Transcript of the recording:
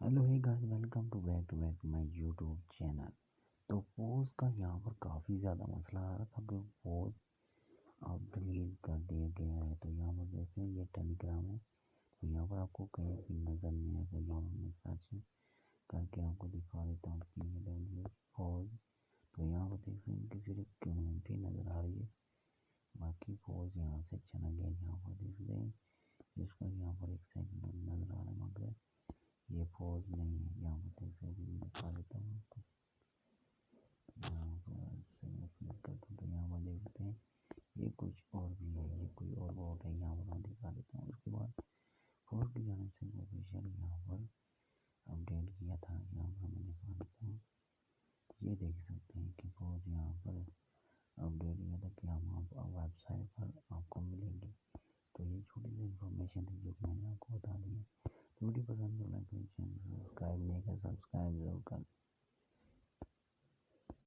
Hello hey guys welcome to back my YouTube channel. تو پوز کا یہاں پر کافی زیادہ مسئلہ آ رہا تھا کہ پوز اب ڈیلیٹ کر دیا گیا ہے. تو یہاں پر دیکھتے ہیں یہ ٹیلی گرام ہے. تو یہاں پر آپ کو کہیں بھی نظر نہیں آئے گا. یہاں پر میں سرچ کر کے آپ کو دکھا دیتا ہوں کہ یہ پوز. تو یہاں پر دیکھ سکتے ہیں کہ صرف کمیونٹی نظر آ رہی ہے. باقی پوز یہاں سے چلا گیا. یہاں پر دیکھ سکتے ہیں جس کا یہاں پر ایک سیکنڈ نظر آ رہا ہے مگر یہ پوز نہیں ہے. یہاں پر دیکھ سکتے ہیں دکھا دیتا ہوں آپ کو. یہاں پر سے میں کلک کرتا ہوں تو یہاں پر دیکھ سکتے ہیں یہ کچھ اور بھی ہے. یہ کوئی اور بورڈ ہے. یہاں پر میں دکھا دیتا ہوں. اس کے بعد فور کی جانب سے آفیشیل یہاں پر اپڈیٹ کیا تھا. یہاں پر میں دکھا دیتا ہوں. یہ دیکھ سکتے ہیں کہ پوز یہاں پر اپڈیٹ کیا تھا کہ ہم آپ ویب سائٹ پر آپ کو ملیں گی. تو یہ چھوٹی سی انفارمیشن تھی جو کہ میں نے آپ کو بتا دی ہے. ویڈیو پسند ہو لائک کریں، چینل سبسکرائب نہیں کر سبسکرائب ضرور کر.